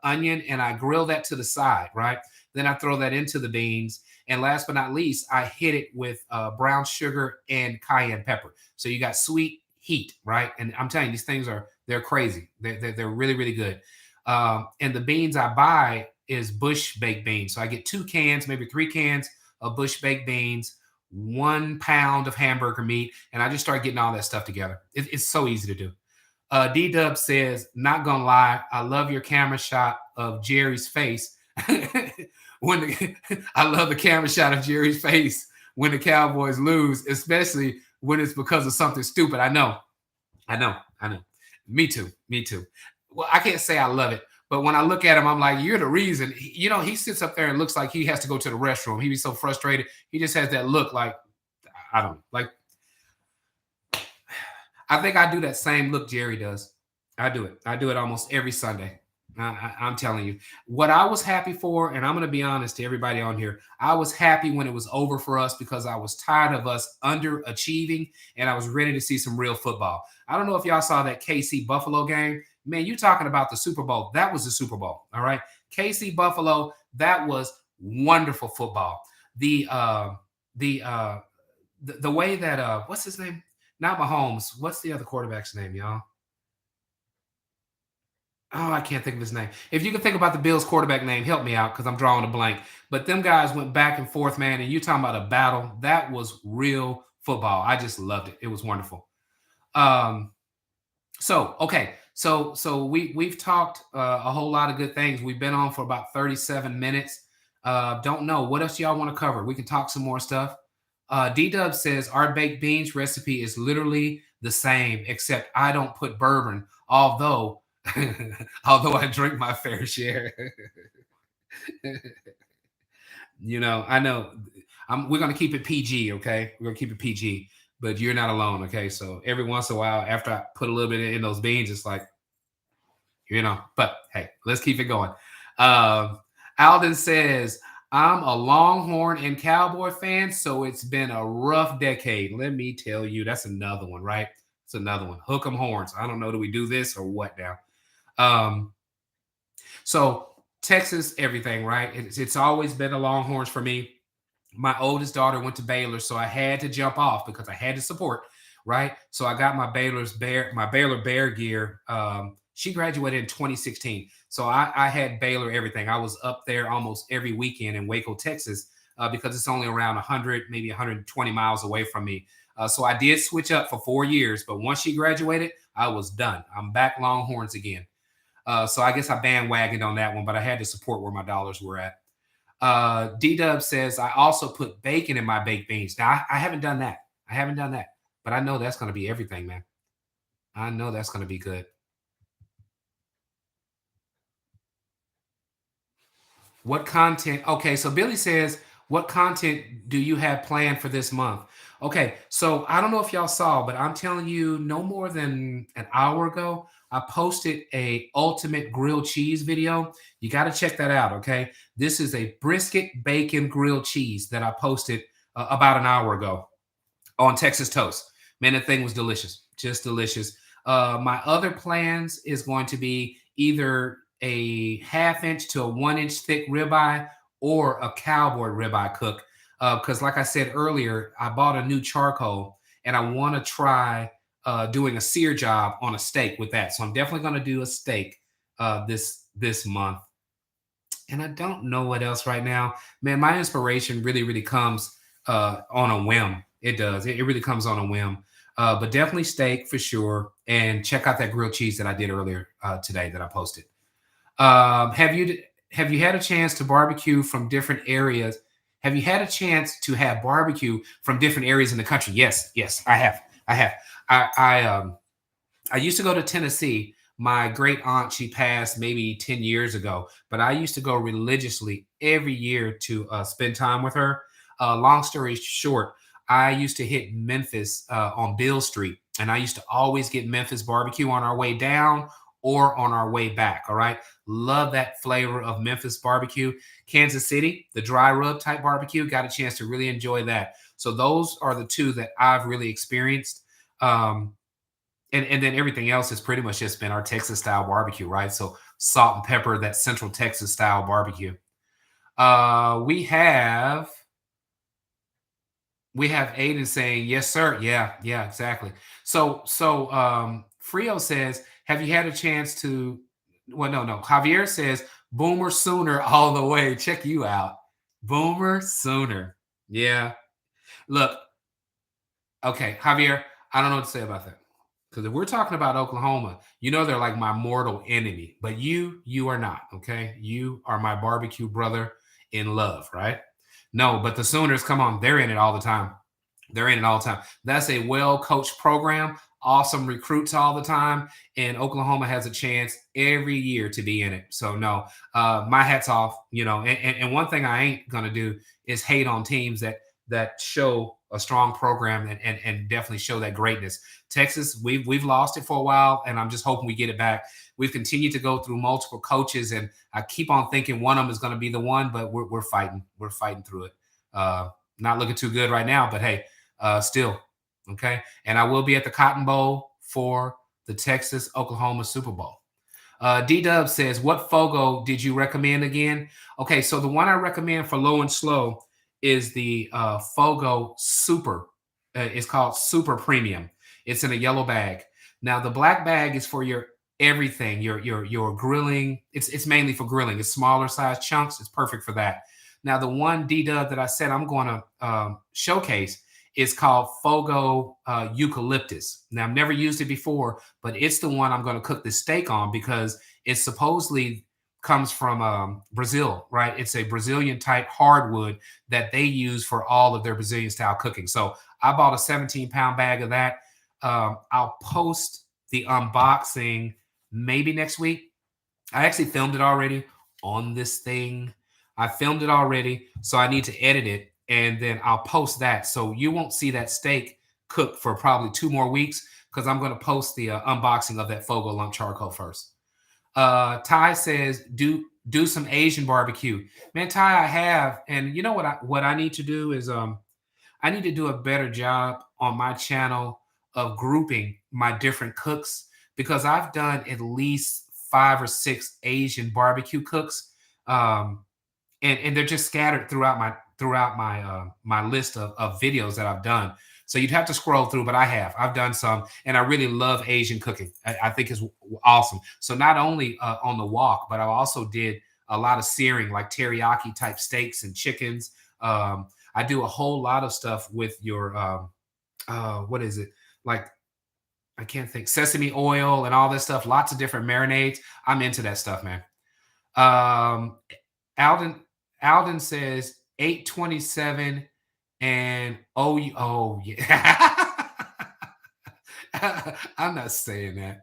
onion, and I grill that to the side, right? Then I throw that into the beans. And last but not least, I hit it with brown sugar and cayenne pepper. So you got sweet heat, right? And I'm telling you, these things they're crazy. They're really, really good. And the beans I buy is Bush baked beans. So I get 2 cans, maybe 3 cans of Bush baked beans. 1 pound of hamburger meat, and I just start getting all that stuff together. It's so easy to do. D Dub says, not gonna lie, I love your camera shot of Jerry's face. I love the camera shot of Jerry's face when the Cowboys lose, especially when it's because of something stupid. I know. Me too. Me too. Well, I can't say I love it, but when I look at him, I'm like, you're the reason. He sits up there and looks like he has to go to the restroom. He be so frustrated. He just has that look like, I don't know. Like, I think I do that same look Jerry does. I do it. I do it almost every Sunday. I'm telling you, what I was happy for, and I'm going to be honest to everybody on here, I was happy when it was over for us because I was tired of us underachieving and I was ready to see some real football. I don't know if y'all saw that KC Buffalo game. Man, you talking about the Super Bowl. That was the Super Bowl. All right. KC Buffalo, that was wonderful football. The the way that what's his name? Not Mahomes. What's the other quarterback's name, y'all? Oh, I can't think of his name. If you can think about the Bills quarterback name, help me out because I'm drawing a blank. But them guys went back and forth, man. And you talking about a battle. That was real football. I just loved it. It was wonderful. Um, so okay. So we've talked a whole lot of good things. We've been on for about 37 minutes. Don't know. What else y'all want to cover? We can talk some more stuff. D Dub says our baked beans recipe is literally the same, except I don't put bourbon, although although I drink my fair share. I know we're gonna keep it PG, okay? We're gonna keep it PG, but you're not alone, okay? So every once in a while, after I put a little bit in those beans, it's like, but hey, let's keep it going. Um, Alden says, I'm a Longhorn and Cowboy fan, so it's been a rough decade. Let me tell you, that's another one, right? It's another one. Hook 'em horns. I don't know. Do we do this or what now? Um, so Texas, everything, right? It's always been the Longhorns for me. My oldest daughter went to Baylor, so I had to jump off because I had to support, right? So I got my Baylor Bear gear. She graduated in 2016, so I had Baylor everything. I was up there almost every weekend in Waco, Texas, because it's only around 100, maybe 120 miles away from me. So I did switch up for 4 years, but once she graduated, I was done. I'm back Longhorns again. So I guess I bandwagoned on that one, but I had to support where my dollars were at. D Dub says, I also put bacon in my baked beans. Now, I haven't done that. I haven't done that, but I know that's going to be everything, man. I know that's going to be good. What content? Okay, so Billy says, what content do you have planned for this month? Okay, so I don't know if y'all saw, but I'm telling you, no more than an hour ago, I posted a ultimate grilled cheese video. You got to check that out. Okay, this is a brisket bacon grilled cheese that I posted about an hour ago on Texas toast. Man, the thing was delicious, just delicious. My other plans is going to be either a half-inch to a 1 inch thick ribeye or a cowboy ribeye cook. Because, like I said earlier, I bought a new charcoal and I want to try doing a sear job on a steak with that. So I'm definitely going to do a steak this month. And I don't know what else right now. Man, my inspiration really comes on a whim. It does. It really comes on a whim. But definitely steak for sure. And check out that grilled cheese that I did earlier today that I posted. Have you had a chance to barbecue from different areas? Have you had a chance to have barbecue from different areas in the country? Yes, I have. I have. I used to go to Tennessee. My great aunt, she passed maybe 10 years ago, but I used to go religiously every year to spend time with her. Long story short, I used to hit Memphis on Bill Street, and I used to always get Memphis barbecue on our way down or on our way back. All right. Love that flavor of Memphis barbecue. Kansas City, the dry rub type barbecue, got a chance to really enjoy that. So those are the two that I've really experienced. And then everything else has pretty much just been our Texas style barbecue, right? So salt and pepper, that Central Texas style barbecue. We have Aiden saying, yes, sir. Yeah, exactly. So Frio says, have you had a chance to, well, no. Javier says, Boomer Sooner all the way. Check you out. Boomer Sooner. Yeah. Look, okay, Javier, I don't know what to say about that. Because if we're talking about Oklahoma, you know they're like my mortal enemy. But you are not, okay? You are my barbecue brother in love, right? No, but the Sooners, come on, they're in it all the time. They're in it all the time. That's a well coached program, awesome recruits all the time, and Oklahoma has a chance every year to be in it. So no, my hat's off. You know, and one thing I ain't gonna do is hate on teams that show a strong program and definitely show that greatness. Texas, we've lost it for a while, and I'm just hoping we get it back. We've continued to go through multiple coaches, and I keep on thinking one of them is going to be the one, but we're fighting. We're fighting through it. Not looking too good right now, but hey, still okay. And I will be at the Cotton Bowl for the Texas Oklahoma Super Bowl. D Dub says, "What Fogo did you recommend again?" Okay, so the one I recommend for low and slow is the Fogo Super. It's called Super Premium. It's in a yellow bag. Now the black bag is for your everything. Your grilling. It's mainly for grilling. It's smaller size chunks. It's perfect for that. Now the one D Dub that I said I'm going to showcase is called Fogo Eucalyptus. Now I've never used it before, but it's the one I'm going to cook this steak on because it supposedly comes from Brazil, right? It's a Brazilian type hardwood that they use for all of their Brazilian style cooking. So I bought a 17-pound bag of that. I'll post the unboxing maybe next week. I actually filmed it already on this thing. I filmed it already, so I need to edit it and then I'll post that. So you won't see that steak cooked for probably 2 more weeks because I'm going to post the unboxing of that Fogo lump charcoal first. Ty says, do some Asian barbecue. Man, Ty, I have, and you know what I need to do is I need to do a better job on my channel of grouping my different cooks because I've done at least 5 or 6 Asian barbecue cooks. And they're just scattered throughout my list of videos that I've done. So you'd have to scroll through, but I've done some, and I really love Asian cooking. I think it's awesome. So not only on the wok, but I also did a lot of searing, like teriyaki type steaks and chickens. I do a whole lot of stuff with your what is it, like, I can't think, sesame oil and all this stuff. Lots of different marinades. I'm into that stuff, man. Um, Alden Alden says 827 and oh yeah. I'm not saying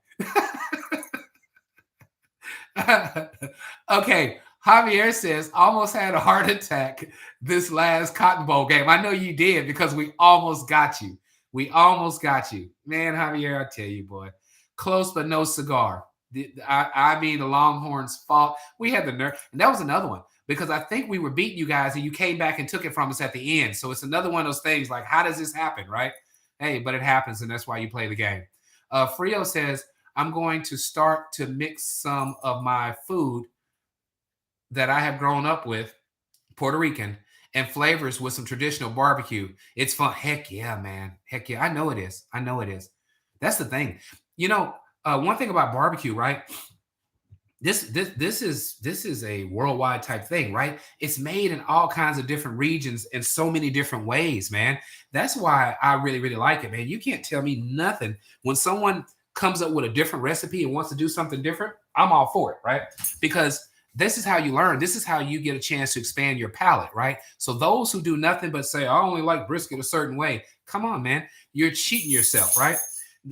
that. Okay, Javier says almost had a heart attack this last Cotton Bowl game. I know you did because we almost got you. We almost got you, man. Javier, I tell you, boy, close but no cigar. I mean, the Longhorns fought. We had the nerve, and that was another one because I think we were beating you guys, and you came back and took it from us at the end. So it's another one of those things. Like, how does this happen, right? Hey, but it happens, and that's why you play the game. Frio says, I'm going to start to mix some of my food that I have grown up with, Puerto Rican, and flavors with some traditional barbecue. It's fun. Heck yeah, man. Heck yeah. I know it is. I know it is. That's the thing. You know, one thing about barbecue, right? This is a worldwide type thing, right? It's made in all kinds of different regions in so many different ways, man. That's why I really, really like it, man. You can't tell me nothing when someone comes up with a different recipe and wants to do something different. I'm all for it, right? Because this is how you learn. This is how you get a chance to expand your palate, right? So those who do nothing but say, I only like brisket a certain way, come on, man. You're cheating yourself, right?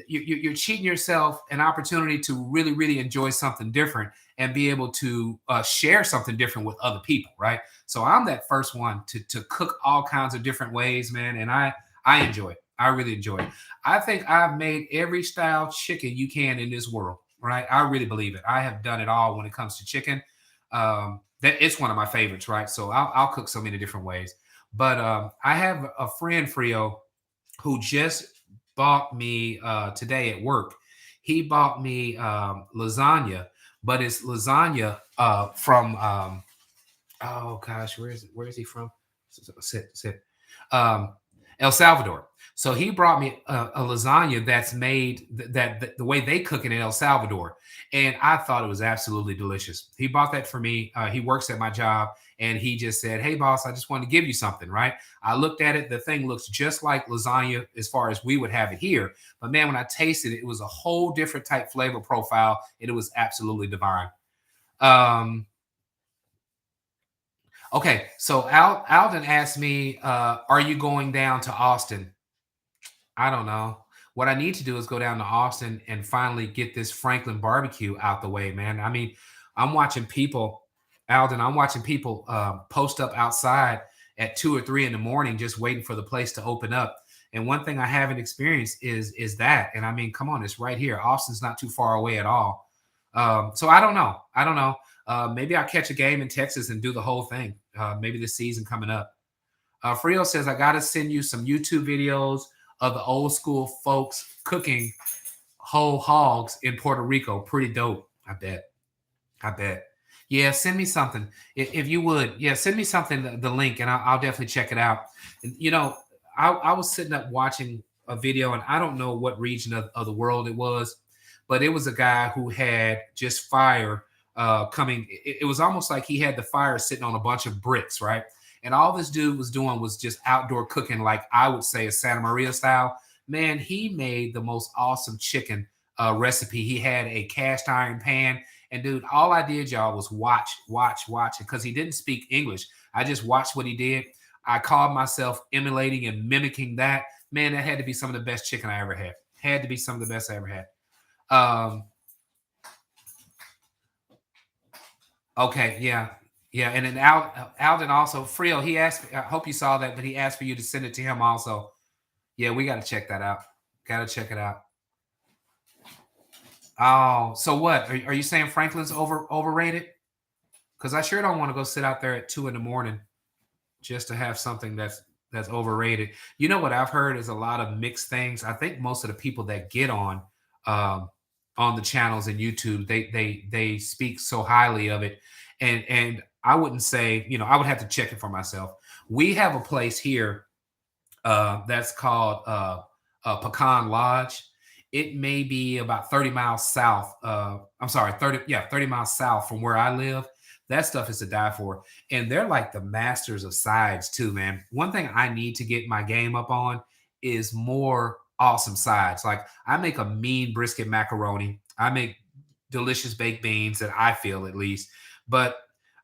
You're cheating yourself an opportunity to really, really enjoy something different and be able to share something different with other people, right? So I'm that first one to cook all kinds of different ways, man, and I enjoy it. I really enjoy it. I think I've made every style chicken you can in this world, right? I really believe it. I have done it all when it comes to chicken. That it's one of my favorites, right? So I'll cook so many different ways. But I have a friend, Frio, who just bought me today at work. He bought me lasagna, but it's lasagna from oh gosh, where is it? Where is he from? Sit. Um, El Salvador. So he brought me a lasagna that's made that the way they cook it in El Salvador, and I thought it was absolutely delicious. He bought that for me. He works at my job, and he just said, "Hey, boss, I just wanted to give you something." Right? I looked at it. The thing looks just like lasagna as far as we would have it here, but man, when I tasted it, it was a whole different type flavor profile, and it was absolutely divine. Um, okay, so Alden asked me, "Are you going down to Austin?" I don't know. What I need to do is go down to Austin and finally get this Franklin barbecue out the way, man. I mean, I'm watching people, Alden, I'm watching people post up outside at 2 or 3 in the morning, just waiting for the place to open up. And one thing I haven't experienced is that. And I mean, come on, it's right here. Austin's not too far away at all. So I don't know. I don't know. Maybe I'll catch a game in Texas and do the whole thing. Maybe the season coming up. Frio says, I got to send you some YouTube videos of the old school folks cooking whole hogs in Puerto Rico. Pretty dope. I bet. I bet. Yeah, send me something if you would. Yeah, send me something, the link, and I'll definitely check it out. And, I was sitting up watching a video, and I don't know what region of the world it was, but it was a guy who had just fire coming. It was almost like he had the fire sitting on a bunch of bricks, right? And all this dude was doing was just outdoor cooking, like I would say a Santa Maria style. Man, he made the most awesome chicken recipe. He had a cast iron pan, and dude, all I did, y'all, was watch, because he didn't speak English. I just watched what he did. I called myself emulating and mimicking that. Man, that had to be some of the best chicken I ever had. Had to be some of the best I ever had. Um, okay, yeah, yeah. And then Alden also, Frio, he asked, I hope you saw that, but he asked for you to send it to him also. Yeah, we got to check that out. Got to check it out. Oh, so what? Are you saying Franklin's overrated? Because I sure don't want to go sit out there at 2 in the morning just to have something that's overrated. You know what I've heard is a lot of mixed things. I think most of the people that get um, on the channels and YouTube, they speak so highly of it, and I wouldn't say, I would have to check it for myself. We have a place here that's called Pecan Lodge. It may be about 30 miles south. I'm sorry, 30 miles south from where I live. That stuff is to die for. And they're like the masters of sides too, man. One thing I need to get my game up on is more awesome sides. Like I make a mean brisket macaroni. I make delicious baked beans that I feel at least. But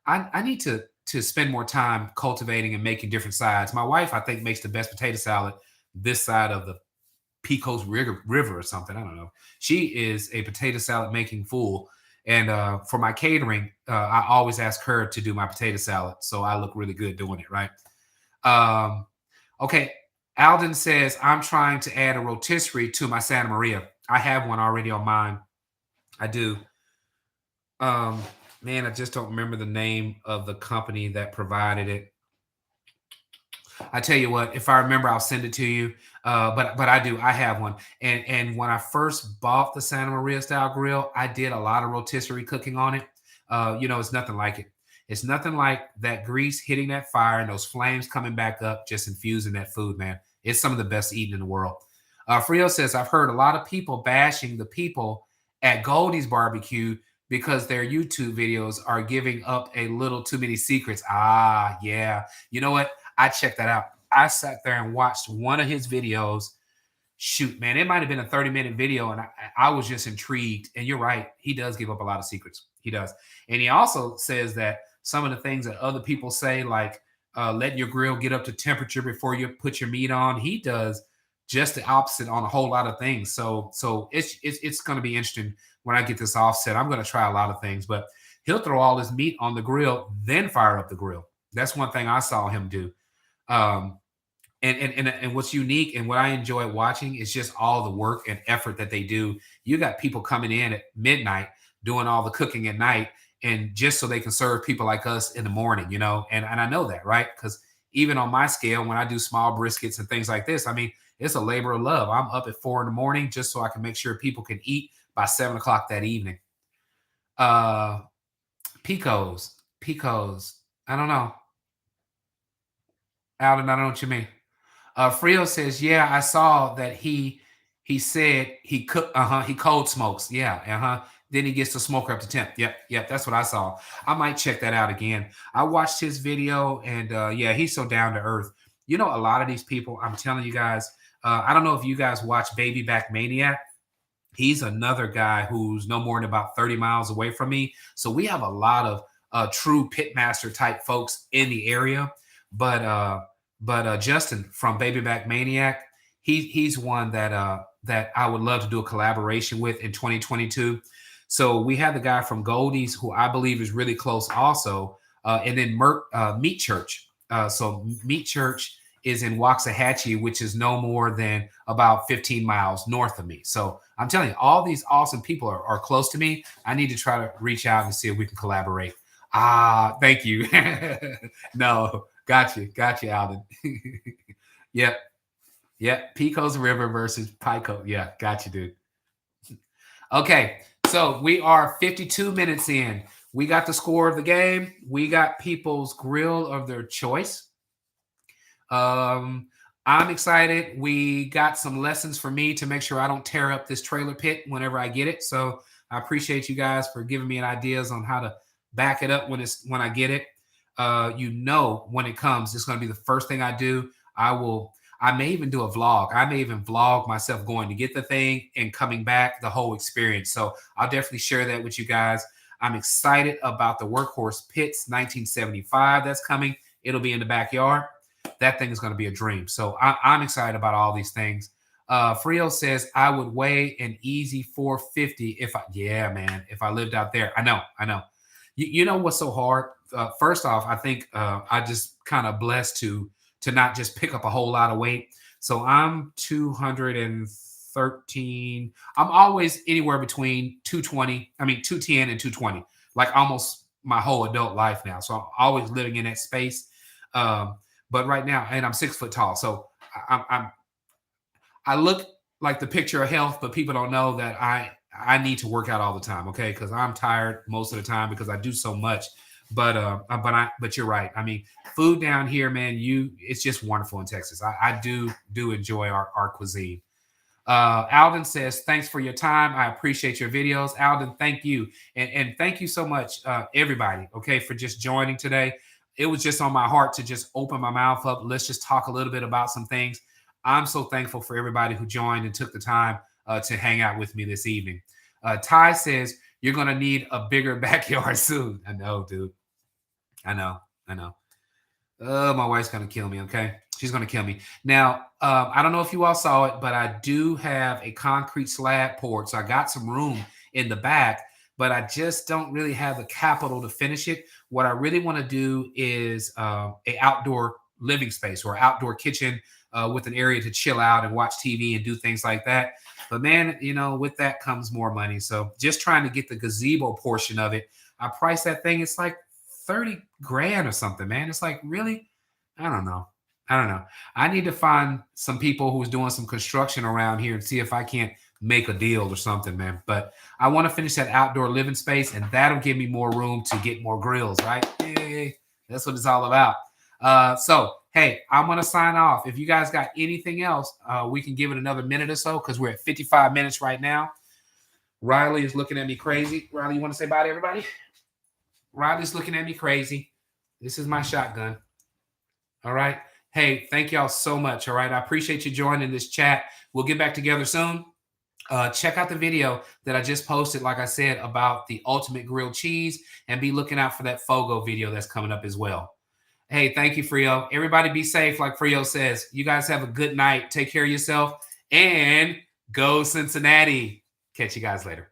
I need to spend more time cultivating and making different sides. My wife, I think, makes the best potato salad this side of the Pecos River or something. I don't know. She is a potato salad making fool. And for my catering, I always ask her to do my potato salad. So I look really good doing it, right? Um, okay. Alden says, I'm trying to add a rotisserie to my Santa Maria. I have one already on mine. I do. Um, Man, I just don't remember the name of the company that provided it. I tell you what, if I remember, I'll send it to you. But I do. I have one. And when I first bought the Santa Maria style grill, I did a lot of rotisserie cooking on it. It's nothing like it. It's nothing like that grease hitting that fire and those flames coming back up, just infusing that food, man. It's some of the best eating in the world. Frio says, I've heard a lot of people bashing the people at Goldie's Barbecue because their YouTube videos are giving up a little too many secrets. Ah, yeah. You know what? I checked that out. I sat there and watched one of his videos. Shoot, man, it might have been a 30-minute video, and I was just intrigued. And you're right, he does give up a lot of secrets. He does. And he also says that some of the things that other people say, like letting your grill get up to temperature before you put your meat on, he does just the opposite on a whole lot of things. So it's going to be interesting when I get this offset. I'm going to try a lot of things, but he'll throw all his meat on the grill, then fire up the grill. That's one thing I saw him do. Um, and what's unique and what I enjoy watching is just all the work and effort that they do. You got people coming in at midnight doing all the cooking at night, and just so they can serve people like us in the morning, and I know that, right? Because even on my scale, when I do small briskets and things like this, I mean, it's a labor of love. I'm up at 4 in the morning just so I can make sure people can eat by 7 o'clock that evening. Uh, Picos. I don't know. Alden, I don't know what you mean. Frio says, yeah, I saw that he said he cook he cold smokes. Yeah, Then he gets the smoker up to temp. Yep, that's what I saw. I might check that out again. I watched his video and yeah, he's so down to earth. You know, a lot of these people, I'm telling you guys, I don't know if you guys watch Baby Back Maniac. He's another guy who's no more than about 30 miles away from me. So we have a lot of true pitmaster type folks in the area. But Justin from Baby Back Maniac, he's one that that I would love to do a collaboration with in 2022. So we have the guy from Goldie's who I believe is really close also, and then Meat Church. So Meat Church is in Waxahachie, which is no more than about 15 miles north of me. So I'm telling you, all these awesome people are close to me. I need to try to reach out and see if we can collaborate. Ah, thank you. No, got you, Alden. Yep, Pico's River versus Pico. Yeah, got you, dude. Okay, so we are 52 minutes in. We got the score of the game. We got people's grill of their choice. I'm excited. We got some lessons for me to make sure I don't tear up this trailer pit whenever I get it. So I appreciate you guys for giving me ideas on how to back it up when I get it. You know, when it comes, it's going to be the first thing I do. I may even do a vlog. I may even vlog myself going to get the thing and coming back, the whole experience. So I'll definitely share that with you guys. I'm excited about the Workhorse Pits 1975 that's coming. It'll be in the backyard. That thing is going to be a dream. So I'm excited about all these things. Frio says, I would weigh an easy 450 if I lived out there. I know. You know what's so hard? First off, I think I just kind of blessed to not just pick up a whole lot of weight. So I'm 213. I'm always anywhere between 210 and 220, like almost my whole adult life now. So I'm always living in that space. But right now, and I'm 6 foot tall, so I look like the picture of health, but people don't know that I need to work out all the time, okay? Because I'm tired most of the time because I do so much. But you're right. I mean, food down here, man, it's just wonderful in Texas. I do enjoy our cuisine. Alden says, thanks for your time. I appreciate your videos. Alden, thank you. And thank you so much, everybody, okay, for just joining today. It was just on my heart to just open my mouth up. Let's just talk a little bit about some things. I'm so thankful for everybody who joined and took the time to hang out with me this evening. Ty says, you're going to need a bigger backyard soon. I know, dude. I know. My wife's going to kill me, okay? She's going to kill me. Now, I don't know if you all saw it, but I do have a concrete slab poured. So I got some room in the back, but I just don't really have the capital to finish it. What I really want to do is a outdoor living space or outdoor kitchen with an area to chill out and watch TV and do things like that. But man, you know, with that comes more money. So just trying to get the gazebo portion of it. I priced that thing. It's like 30 grand or something, man. It's like, really? I don't know. I need to find some people who's doing some construction around here and see if I can't make a deal or something, man. But I want to finish that outdoor living space, and that'll give me more room to get more grills, right? Yay. That's what it's all about. So, hey, I'm going to sign off. If you guys got anything else, we can give it another minute or so because we're at 55 minutes right now. Riley is looking at me crazy. Riley, you want to say bye to everybody? Riley's looking at me crazy. This is my shotgun. All right. Hey, thank y'all so much. All right. I appreciate you joining this chat. We'll get back together soon. Check out the video that I just posted, like I said, about the ultimate grilled cheese, and be looking out for that Fogo video that's coming up as well. Hey, thank you, Frio. Everybody be safe, like Frio says. You guys have a good night. Take care of yourself, and go Cincinnati. Catch you guys later.